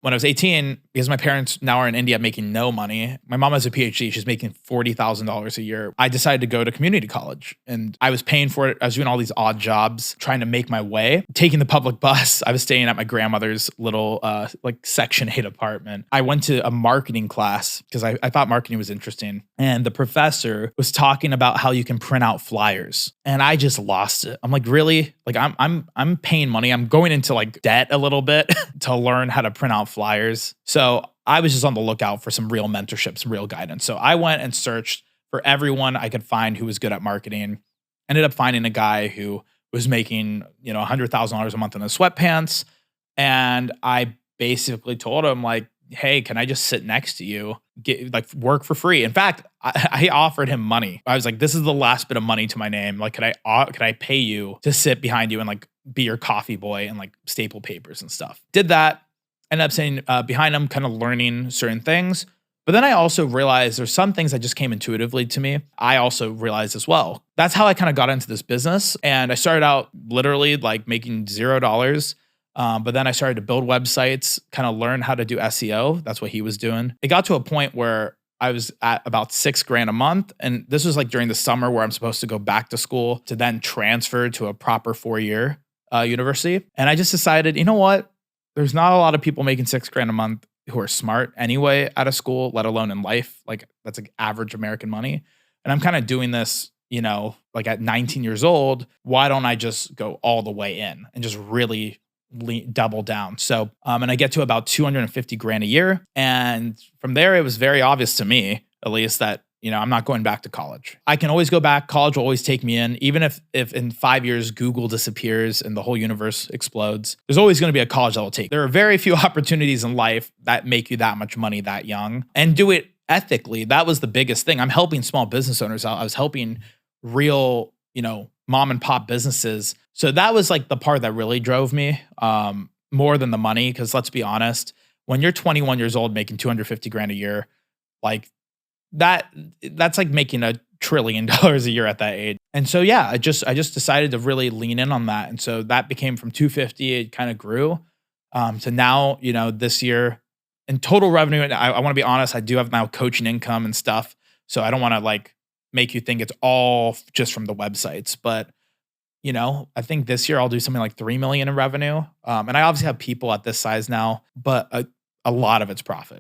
when I was 18, because my parents now are in India making no money, my mom has a PhD. She's making $40,000 a year. I decided to go to community college and I was paying for it. I was doing all these odd jobs, trying to make my way, taking the public bus. I was staying at my grandmother's little like Section 8 apartment. I went to a marketing class because I thought marketing was interesting. And the professor was talking about how you can print out flyers. And I just lost it. I'm like, really? Like I'm paying money. I'm going into like debt a little bit to learn how to print out flyers. So I was just on the lookout for some real mentorship, some real guidance. So I went and searched for everyone I could find who was good at marketing. Ended up finding a guy who was making, $100,000 a month in the sweatpants. And I basically told him like, hey, can I just sit next to you, work for free? In fact, I offered him money. I was like, this is the last bit of money to my name. Like, could I pay you to sit behind you and like be your coffee boy and like staple papers and stuff? Did that. Ended up sitting behind him, kind of learning certain things. But then I also realized there's some things that just came intuitively to me. I also realized as well. That's how I kind of got into this business. And I started out literally like making $0. But then I started to build websites, kind of learn how to do SEO. That's what he was doing. It got to a point where I was at about $6,000 a month. And this was like during the summer where I'm supposed to go back to school to then transfer to a proper 4-year university. And I just decided, you know what? There's not a lot of people making $6,000 a month who are smart anyway out of school, let alone in life. Like that's like average American money. And I'm kind of doing this, like at 19 years old. Why don't I just go all the way in and just really double down? So, and I get to about 250 grand a year. And from there, it was very obvious to me, at least, that, I'm not going back to college. I can always go back. College will always take me in. Even if in 5 years, Google disappears and the whole universe explodes, there's always going to be a college that will take. There are very few opportunities in life that make you that much money that young and do it ethically. That was the biggest thing. I'm helping small business owners out. I was helping real, mom and pop businesses. So that was like the part that really drove me more than the money. Because let's be honest, when you're 21 years old making 250 grand a year, like that's like making $1 trillion a year at that age. And so yeah, I just decided to really lean in on that. And so that became from 250, it kind of grew to now, this year in total revenue. And I want to be honest, I do have now coaching income and stuff. So I don't want to like make you think it's all just from the websites, but I think this year I'll do something like 3 million in revenue. And I obviously have people at this size now, but a lot of it's profit.